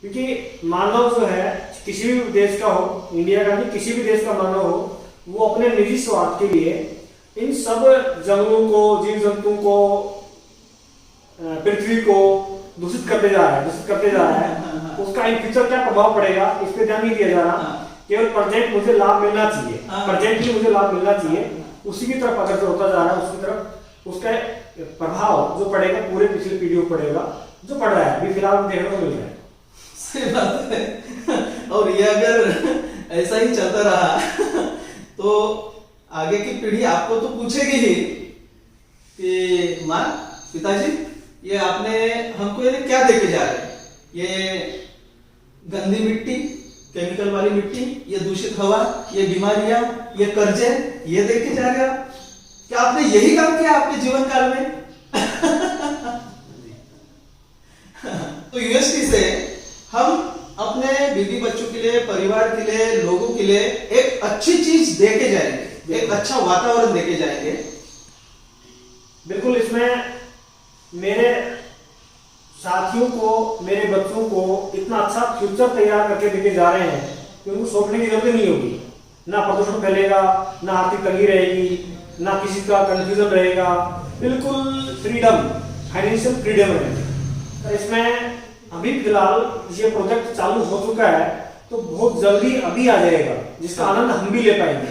क्योंकि मानव जो है किसी भी देश का हो, इंडिया का नहीं, किसी भी देश का मानव हो, वो अपने निजी स्वार्थ के लिए इन सब जंगलों को, जीव जंतुओं को, पृथ्वी को दूषित करते जा रहा है। उसका इन फ्यूचर क्या प्रभाव पड़ेगा इस पे ध्यान नहीं दिया जा रहा। केवल प्रेजेंट मुझे लाभ मिलना चाहिए, प्रेजेंटली मुझे लाभ मिलना चाहिए, उसी की तरफ अगर होता जा रहा है, उसकी तरफ उसका प्रभाव जो पड़ेगा पूरे पिछली पीढ़ियों को पड़ेगा, जो पड़ रहा है अभी फिलहाल देखने को मिल रहा है। सही बात है। और ये अगर ऐसा ही चलता रहा तो आगे की पीढ़ी आपको तो पूछेगी ही कि माँ, पिताजी, ये आपने हमको ये क्या देके जा रहे हैं? ये गंदी मिट्टी, केमिकल वाली मिट्टी, ये दूषित हवा, ये बीमारियां, ये कर्जे, ये देके जा रहे हैं आप? क्या आपने यही काम किया आपके जीवन काल में? तो यूएसटी से हम अपने बीवी बच्चों के लिए, परिवार के लिए, लोगों के लिए एक अच्छी चीज देके जाएंगे, एक अच्छा वातावरण देके जाएंगे। बिल्कुल, इसमें मेरे साथियों को, मेरे बच्चों को इतना अच्छा फ्यूचर तैयार करके देके जा रहे हैं कि उनको सोचने की जरूरत नहीं होगी। ना प्रदूषण फैलेगा, ना आर्थिक तंगी रहेगी, ना किसी का कंफ्यूजन रहेगा, बिल्कुल फ्रीडम, फाइनेंशियल फ्रीडम रहेगी। तो इसमें अभी फिलहाल ये प्रोजेक्ट चालू हो चुका है, तो बहुत जल्दी अभी आ जाएगा, जिसका आनंद हम भी ले पाएंगे।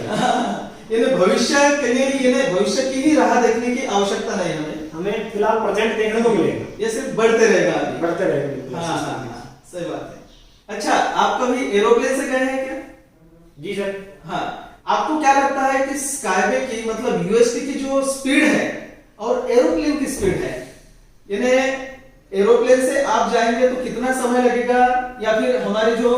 इन्हें भविष्य के लिए, इन्हें भविष्य की ही राह देखने की आवश्यकता नहीं हमें फिलहाल प्रेजेंट देखने को मिलेगा, ये सिर्फ बढ़ते रहेगा, बढ़ते रहेगा। हाँ, सही बात है। अच्छा, आप कभी एरोप्लेन से गए हैं क्या? जी सर। हाँ, आपको क्या लगता है कि स्काईवे की, मतलब यूएसटी की जो स्पीड है और एरोप्लेन की स्पीड है, इन्हें एरोप्लेन से आप जाएंगे तो कितना समय लगेगा, या फिर हमारी जो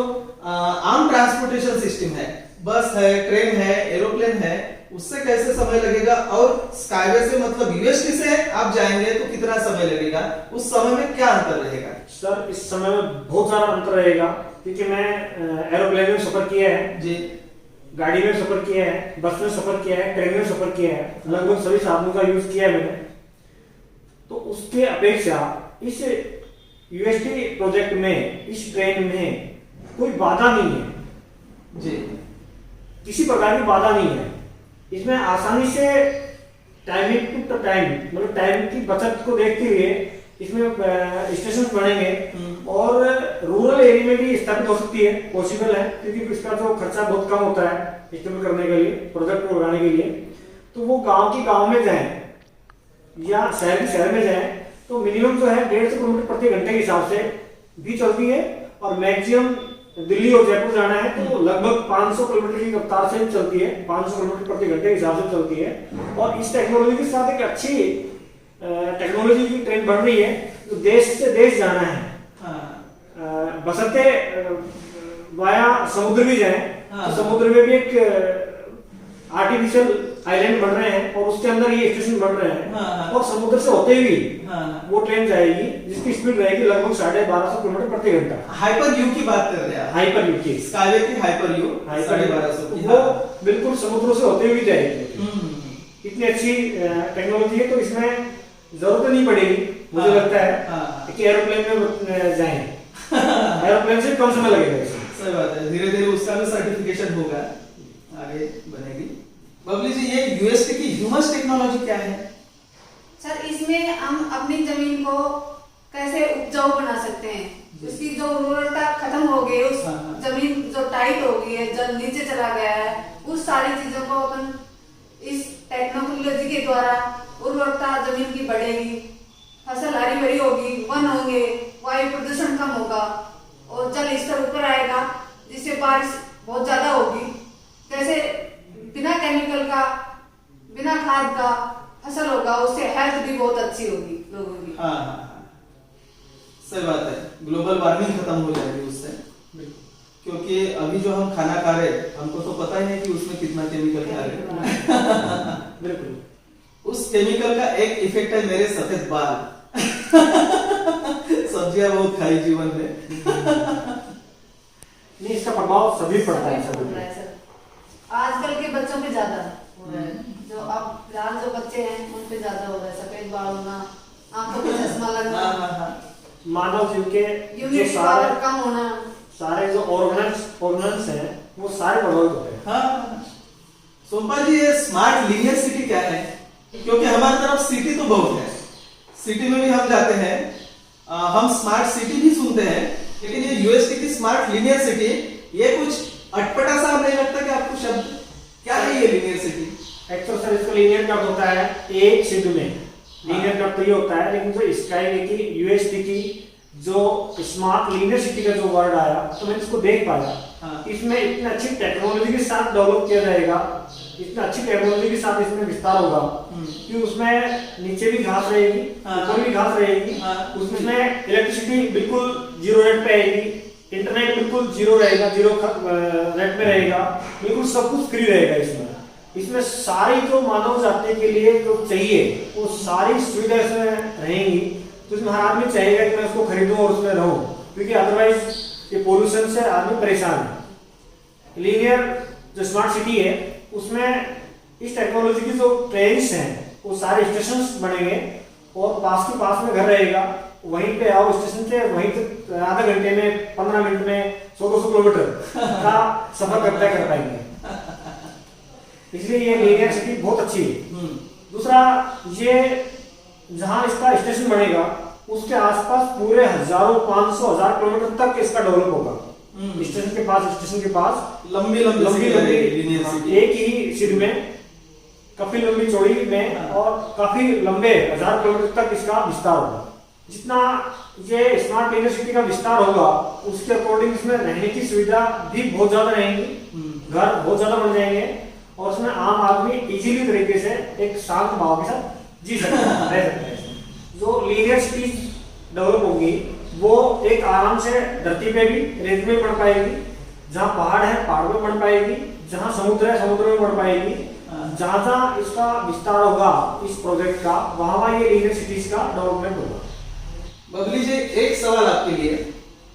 आम ट्रांसपोर्टेशन सिस्टम है, बस है, ट्रेन है, एरोप्लेन है, उससे कैसे समय लगेगा? और स्काईवे से, मतलब यूएसटी से आप जाएंगे तो कितना समय लगेगा? उस समय में क्या अंतर रहेगा? सर, इस समय में बहुत सारा अंतर रहेगा, क्योंकि मैं एरोप्लेन में सफर किया है जी, गाड़ी में सफर किया है, बस में सफर किया है, ट्रेन में सफर किया है, लगभग सभी साधनों का यूज किया है मैंने। तो उसके अपेक्षा इस यूएसटी प्रोजेक्ट में, इस ट्रेन में कोई बाधा नहीं है जी, किसी प्रकार की बाधा नहीं है। इसमें आसानी से टाइमिंग टू टाइम, मतलब टाइम की बचत को देखते हुए इसमें स्टेशन बनेंगे और रूरल एरिया में भी स्थापित हो सकती है, पॉसिबल है, क्योंकि इसका जो खर्चा बहुत कम होता है इस्तेमाल करने के लिए, प्रोजेक्ट को लगाने के लिए। तो वो गांव की गांव में जाएं या शहर की शहर में जाएं तो मिनिमम जो है 150 किलोमीटर प्रति घंटे के हिसाब से भी चलती है, और मैक्सिमम दिल्ली और जयपुर जाना है तो लगभग 500 किलोमीटर की रफ्तार से चलती है, 500 किलोमीटर प्रति घंटे के हिसाब से चलती है। और इस टेक्नोलॉजी के साथ एक अच्छी टेक्नोलॉजी की ट्रेन बढ़ रही है, तो देश से देश जाना है, बसते वाया समुद्र भी जाए, तो समुद्र में भी एक आर्टिफिशियल आइलैंड बन रहे हैं और उसके अंदर ये स्टेशन बन रहे हैं, और समुद्र से होते हुए वो ट्रेन जाएगी जिसकी स्पीड रहेगी लगभग 1250 किलोमीटर प्रति घंटा। हाइपर यू की बात कर रहे हैं? हाइपर यू की, स्काईवे की हाइपर यू 1250 की, वो बिल्कुल समुद्रों से होते हुए जाएगी। इतनी अच्छी टेक्नोलॉजी है, तो इसमें जरूरत नहीं पड़ेगी, मुझे लगता है कि एरोप्लेन में जाएं। एरोप्लेन से कम समय लगेगा इसमें। सही बात है, धीरे धीरे उसका भी सर्टिफिकेशन होगा, आगे बनेगी। बबली जी, ये यूएसटी की ह्यूमस टेक्नोलॉजी क्या है? सर, इसमें हम अपनी जमीन को कैसे उपजाऊ बना सकते हैं, उसकी जो उर्वरता खत्म हो गई, उस जमीन जो टाइट हो गई है, जल नीचे चला गया है, उस सारी चीजों को अपन इस टेक्नोलॉजी के द्वारा उर्वरता जमीन की बढ़ेगी, फसल हरी भरी होगी, वन होंगे, वायु प्रदूषण कम होगा और जल स्तर ऊपर आएगा, जिससे बारिश बहुत ज्यादा होगी। कैसे बिना केमिकल का, बिना खाद का फसल होगा, उससे हेल्थ भी बहुत अच्छी होगी लोगों की। सही बात है, ग्लोबल वार्मिंग खत्म हो जाएगी उससे, क्योंकि अभी जो हम खाना खा रहे हैं, हमको तो पता ही नहीं कि उसमें कितना केमिकल खा रहे हैं। बिल्कुल, उस केमिकल का एक इफेक्ट है मेरे सफेद बाल। सब्जियां बहुत खाई जीवन में। नहीं, इसका प्रभाव सभी पड़ता है, सभी। आजकल के बच्चों पे ज्यादा हो रहा है, जो आप फिलहाल जो बच्चे हैं उन पे ज्यादा हो रहा है, सफेद बाल होना, आंखों पे चश्मा लगना, हाँ हाँ हाँ मानव जीव के जो इम्यूनिटी पावर कम होना, सारे जो ऑर्गन्स हैं वो सारे प्रभावित होते हैं। हाँ। सोमपाल जी, ये स्मार्ट लीनियर सिटी क्या है? क्योंकि हमारी तरफ सिटी तो बहुत है, सिटी में भी हम जाते हैं, हम स्मार्ट सिटी भी सुनते हैं, लेकिन ये यूएसटी की स्मार्ट लीनियर सिटी, ये कुछ अटपटा सा नहीं लगता कि आपको शब्द? क्या है ये लीनियर सिटी? एक्चुअल सर इसका लीनियर का होता है एक सिद्ध में, लीनियर का तो ये होता है, लेकिन जो स्काईवे की यूएसटी की जो स्मार्ट लीनियर सिटी का जो वर्ड आया तो मैं इसको देख पाया। हाँ। इसमें इतनी अच्छी टेक्नोलॉजी के साथ डेवलप किया जाएगा, इतना अच्छी टेक्नोलॉजी के साथ इसमें विस्तार होगा कि उसमें नीचे भी घास रहेगी, ऊपर भी घास रहेगी, उसमें इलेक्ट्रिसिटी बिल्कुल जीरो रेट पे आएगी, इंटरनेट बिल्कुल जीरो रहेगा, जीरो रेट में रहेगा, बिल्कुल सब कुछ फ्री रहेगा। इसमें सारी जो मानव जाति के लिए जो चाहिए वो सारी सुविधा इसमें रहेंगी। तो इसमें हर आदमी चाहेगा कि मैं उसको खरीदूं और उसमें रहूं, क्योंकि अदरवाइज ये पोल्यूशन से आदमी परेशान है। लीनियर जो स्मार्ट सिटी है उसमें इस टेक्नोलॉजी की जो ट्रेन्स हैं वो सारे स्टेशन बनेंगे और पास के पास में घर रहेगा, वहीं पे आओ स्टेशन से, वहीं से आधा घंटे में 15 मिनट में 100-200 किलोमीटर का सफर तय कर पाएंगे। इसलिए ये लीनियर सिटी बहुत अच्छी है। दूसरा, ये जहां इसका स्टेशन बनेगा उसके आसपास पूरे हजारों 500,000 किलोमीटर तक इसका डेवलप होगा। स्टेशन के पास लंबी लीनियर सिटी, एक ही सिर में काफी लंबी चौड़ी में और काफी लंबे 1000 किलोमीटर तक इसका विस्तार होगा। जितना ये स्मार्ट लीनियर सिटी का विस्तार होगा उसके अकॉर्डिंग इसमें रहने की सुविधा भी बहुत ज्यादा रहेंगी, घर बहुत ज्यादा बन जाएंगे और उसमें आम आदमी इजीली तरीके से एक शांत भाव के साथ जी सकता है, रह सकता है। जो लीनियर सिटी डेवलप होगी वो एक आराम से धरती पे भी रेत में बढ़ पाएगी, जहाँ पहाड़ है पहाड़ में बढ़ पाएगी, जहाँ समुद्र है समुद्र में बढ़ पाएगी। जहाँ जहाँ इसका विस्तार होगा इस प्रोजेक्ट का, वहां ये लीनियर सिटीज का डेवलपमेंट होगा। बबली जी, एक सवाल आपके लिए।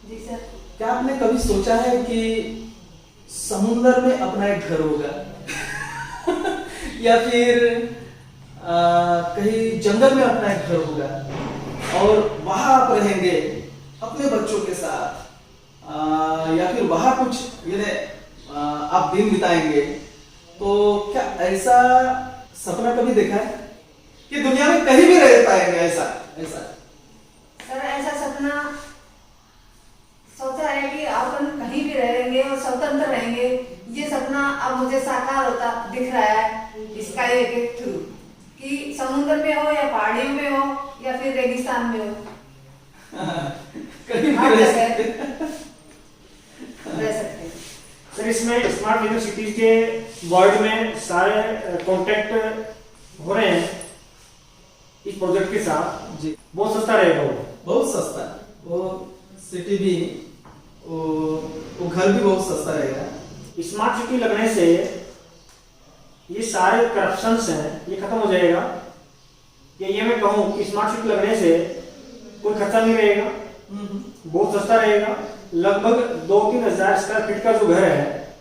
जी सर। क्या आपने कभी सोचा है कि समुद्र में अपना एक घर होगा या फिर कहीं जंगल में अपना एक घर होगा और वहां आप रहेंगे अपने बच्चों के साथ, या फिर वहां कुछ आप दिन बिताएंगे? तो क्या ऐसा सपना कभी देखा है कि दुनिया में कहीं भी रह पाएंगे? ऐसा सर ऐसा सपना सोचा है कि अपन कहीं भी रहेंगे और स्वतंत्र रहेंगे। ये सपना अब मुझे साकार होता दिख रहा है स्काईवे के थ्रू, कि समुद्र में हो या पहाड़ियों में हो या फिर रेगिस्तान में हो, कहीं भी हर रह जगह सकते रह सकते हैं। सर इसमें स्मार्ट लीनियर सिटीज के वर्ल्ड में सारे कॉन्टेक्ट हो रहे हैं इस प्रोजेक्ट के साथ जी। बहुत सस्ता रहेगा वो, बहुत सस्ता, वो सिटी भी, वो घर भी बहुत सस्ता रहेगा। स्मार्ट सिटी लगने से ये सारे करप्शंस हैं ये खत्म हो जाएगा। ये मैं कहूँ कि स्मार्ट सिटी लगने से कोई खर्चा नहीं रहेगा, बहुत सस्ता रहेगा। लगभग 2-3 हजार स्क्वायर फीट का जो घर है,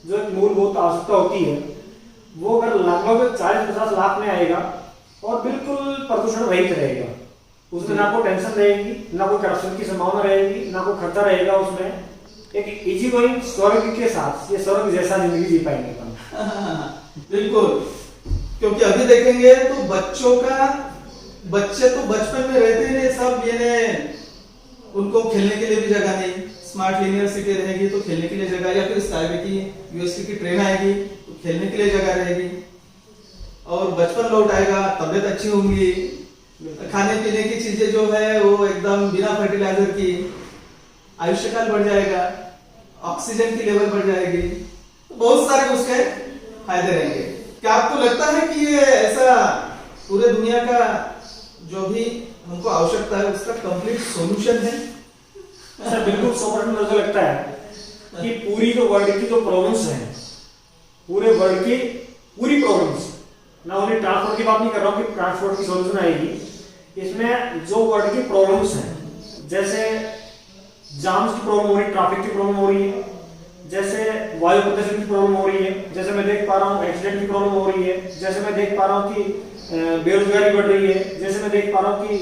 जो एक मूलभूत आवश्यकता होती है, वो घर लगभग 40-50 लाख में आएगा और बिल्कुल प्रदूषण रहित रहेगा। उसमें ना कोई टेंशन रहेगी, ना कोई करप्शन की संभावना रहेगी, ना कोई खर्चा रहेगा। उसमें एक इजी गोइंग स्वर्ग के साथ ये स्वर्ग जैसा जिंदगी जी पाएंगे हम। बिल्कुल, क्योंकि अभी देखेंगे तो बच्चे तो बचपन में रहते हैं सब, ये उनको खेलने के लिए भी जगह नहीं। स्मार्ट लीनियर सिटी रहेगी तो खेलने के लिए जगह, या फिर स्काईवे की यूएसटी की ट्रेन आएगी तो खेलने के लिए जगह रहेगी, और बचपन लौट आएगा, तबीयत अच्छी होंगी, खाने पीने की चीजें जो है वो एकदम बिना फर्टिलाइजर की, आयुष्यकाल बढ़ जाएगा, ऑक्सीजन की लेवल बढ़ जाएगी, तो बहुत सारे उसके फायदे रहेंगे। क्या आपको लगता है कि ये ऐसा पूरे दुनिया का जो भी हमको आवश्यकता है उसका कंप्लीट सॉल्यूशन है? सर बिल्कुल 100% मुझे लगता है कि पूरी जो वर्ल्ड की जो प्रॉब्लम्स हैं, पूरे वर्ल्ड की पूरी प्रॉब्लम्स, ना ओनली ट्रांसपोर्ट की बात नहीं कर रहा हूँ कि ट्रांसपोर्ट की सॉल्यूशन आएगी, इसमें जो वर्ल्ड की प्रॉब्लम्स हैं, जैसे जाम्स की प्रॉब्लम हो रही है, ट्रैफिक की प्रॉब्लम हो रही है, जैसे वायु प्रदूषण की प्रॉब्लम हो रही है, जैसे मैं देख पा रहा हूँ एक्सीडेंट की प्रॉब्लम हो रही है, जैसे मैं देख पा रहा हूँ कि बेरोजगारी बढ़ रही है, जैसे मैं देख पा रहा हूँ कि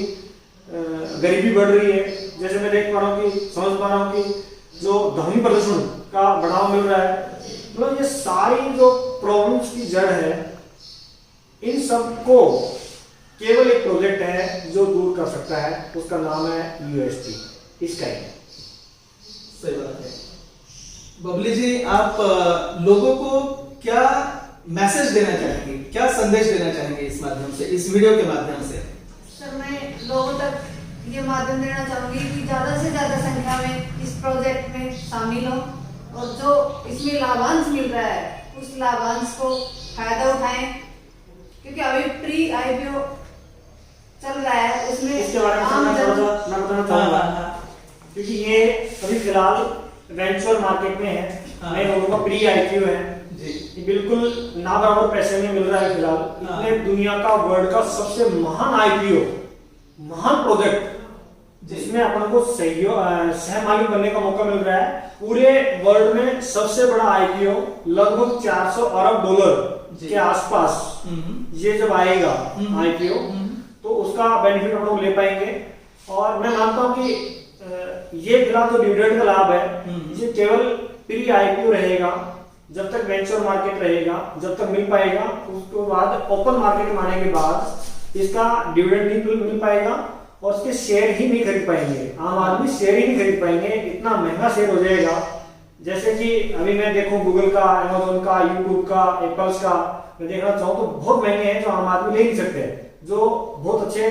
गरीबी बढ़ रही है, जैसे मैं देख पा रहा हूँ कि समझ पा रहा हूँ कि जो ध्वनि प्रदूषण का बढ़ावा मिल रहा है, मतलब ये सारी जो प्रॉब्लम्स की जड़ है, इन सबको केवल एक प्रोजेक्ट है जो दूर कर सकता है, उसका नाम है यूएसटी इसका ही। सही बात है। बबली जी, आप लोगों को क्या मैसेज देना चाहेंगे, क्या संदेश देना चाहेंगे इस माध्यम से, इस वीडियो के माध्यम से? सर, मैं लोगों तक ये माध्यम देना चाहूंगी कि ज्यादा से ज्यादा संख्या में इस प्रोजेक्ट में शामिल हो और जो इसमें लाभांश मिल रहा है उस लाभांश को फायदा उठाएं, क्योंकि अभी प्री आईपीओ चल रहा है, उसमें इसके बारे में मैं बताना चाहूंगा, क्योंकि ये अभी फिलहाल वेंचर मार्केट में है, नए लोगों का प्री आईपीओ है जी। ये बिल्कुल ना बराबर पैसे में मिल रहा है फिलहाल। इतने दुनिया का वर्ल्ड का सबसे महान आईपीओ, महान प्रोजेक्ट जिसमें अपन को सहमालिक बनने का मौका मिल रहा है। पूरे वर्ल्ड में सबसे बड़ा आईपीओ लगभग 400 अरब डॉलर के आसपास ये जब आएगा आईपीओ, तो उसका बेनिफिट हम लोग ले पाएंगे। और मैं मानता हूं कि ये फिलहाल जो डिविडेंड का लाभ है ये केवल प्री आईपीओ रहेगा, जब तक वेंचर मार्केट रहेगा, जब तक मिल पाएगा। उसके बाद ओपन मार्केट में आने के बाद इसका डिविडेंड नहीं मिल पाएगा और उसके शेयर ही नहीं खरीद पाएंगे, आम आदमी शेयर ही नहीं खरीद पाएंगे, इतना महंगा शेयर हो जाएगा। जैसे कि अभी मैं देखूं गूगल का, अमेजोन का, यूट्यूब का, एप्पल्स का मैं देखना चाहूँ तो बहुत महंगे हैं, जो आम आदमी ले नहीं सकते। जो बहुत अच्छे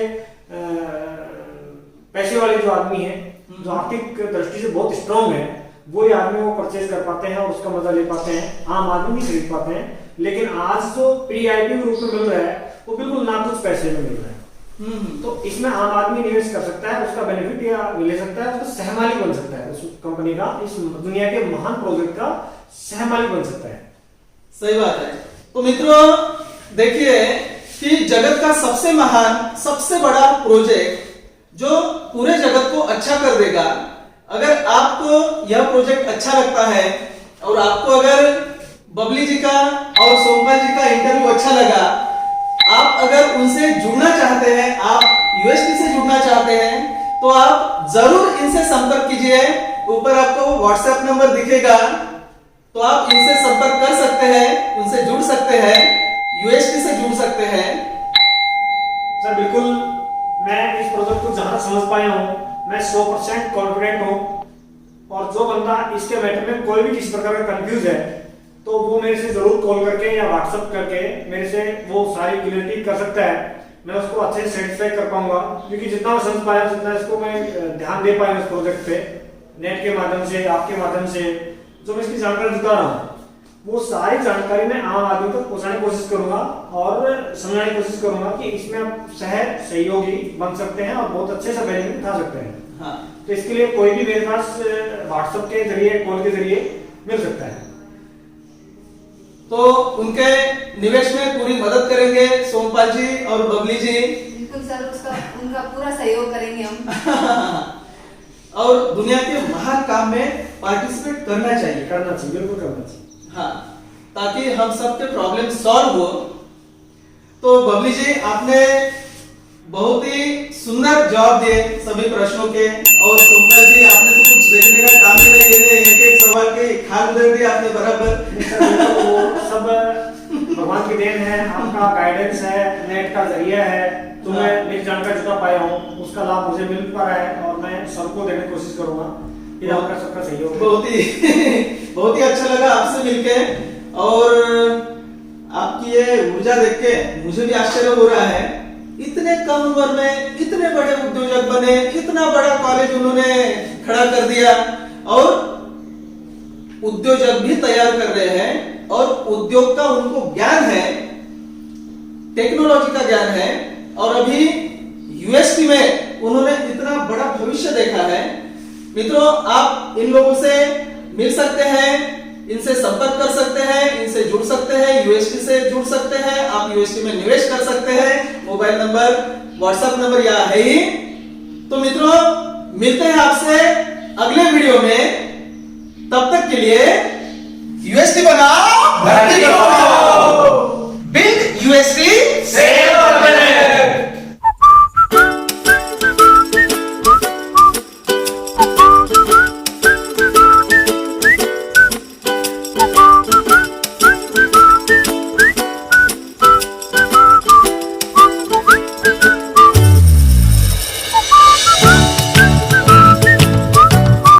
पैसे वाले जो आदमी हैं, जो आर्थिक दृष्टि से बहुत स्ट्रांग है, वो ही आदमी वो परचेज कर पाते हैं और उसका मजा ले पाते हैं, आम आदमी नहीं खरीद पाते हैं। लेकिन आज जो प्री आईपीओ के रूप में मिल रहा है वो बिल्कुल ना कुछ पैसे में मिल रहा है। तो इसमें आम आदमी निवेश कर सकता है, उसका बेनिफिट या ले सकता है, उसका सहमालिक बन सकता है, उस कंपनी का, इस दुनिया के महान प्रोजेक्ट का सहमालिक बन सकता है। सही बात है। तो मित्रों देखिए कि जगत का सबसे महान, सबसे बड़ा प्रोजेक्ट जो पूरे जगत को अच्छा कर देगा, अगर आपको यह प्रोजेक्ट अच्छा लगता है और आपको अगर बबली जी का और सोमपाल जी का इंटरव्यू अच्छा लगा, आप अगर उनसे जुड़ना चाहते हैं, आप यूएसटी से जुड़ना चाहते हैं, तो आप जरूर इनसे संपर्क कीजिए। ऊपर आपको व्हाट्सएप नंबर दिखेगा, तो आप इनसे संपर्क कर सकते हैं, उनसे जुड़ सकते हैं, यूएसटी से जुड़ सकते हैं। सर बिल्कुल, मैं इस प्रोजेक्ट को जहां समझ पाया हूं, मैं 100% कॉन्फिडेंट हूं। और जो बंदा इसके मैटर में कोई भी किसी प्रकार का कंफ्यूज है, तो वो मेरे से जरूर कॉल करके या व्हाट्सएप करके मेरे से वो सारी क्लियरिटी कर सकता है। मैं उसको अच्छे से सेटिस्फाई कर पाऊंगा, क्योंकि जितना मैं समझ पाया, जितना इसको मैं ध्यान दे पाया इस प्रोजेक्ट पे, नेट के माध्यम से, आपके माध्यम से जो मैं इसकी जानकारी जुटा रहा हूँ, वो सारी जानकारी मैं आम आदमी तक पहुंचाने की कोशिश करूंगा और समझाने की कोशिश करूंगा कि इसमें आप सहयोगी बन सकते हैं और बहुत अच्छे से बेनिफिट उठा सकते हैं। हाँ। तो इसके लिए कोई भी मेरे पास व्हाट्सएप के जरिए, कॉल के जरिए मिल सकता है। तो उनके निवेश में पूरी मदद करेंगे सोमपाल जी और बबली जी। बिल्कुल सर, उनका पूरा सहयोग करेंगे हम। और दुनिया के महान काम में पार्टिसिपेट करना चाहिए, बिल्कुल करना चाहिए। हाँ, ताकि हम सबके प्रॉब्लम सॉल्व हो। तो बबली जी, आपने बहुत ही सुंदर जवाब दिए सभी प्रश्नों के, और सोमपाल जी आपने तो कुछ देखने का काम ही नहीं, एक एक सवाल के खाल उधर दिया आपने बराबर। वो सब भगवान की देन है, आपका गाइडेंस है, नेट का जरिया है, तो मैं मेरी जानकारी जुटा पाया हूँ, उसका लाभ मुझे मिल पा रहा है और मैं सबको देने की कोशिश करूंगा। ये आपका सबका सहयोग बहुत ही अच्छा लगा आपसे मिलके, और आपकी ये ऊर्जा देख के मुझे भी आश्चर्य हो रहा है। इतने कम उम्र में इतने बड़े उद्योजक बने, इतना बड़ा कॉलेज उन्होंने खड़ा कर दिया और उद्योजक भी तैयार कर रहे हैं, और उद्योग का उनको ज्ञान है, टेक्नोलॉजी का ज्ञान है, और अभी यूएसटी में उन्होंने इतना बड़ा भविष्य देखा है। मित्रों, आप इन लोगों से मिल सकते हैं, इनसे संपर्क कर सकते हैं, इनसे जुड़ सकते हैं, यूएसटी से जुड़ सकते हैं, आप यूएसटी में निवेश कर सकते हैं। मोबाइल नंबर, व्हाट्सएप नंबर यहाँ है ही। तो मित्रों, मिलते हैं आपसे अगले वीडियो में, तब तक के लिए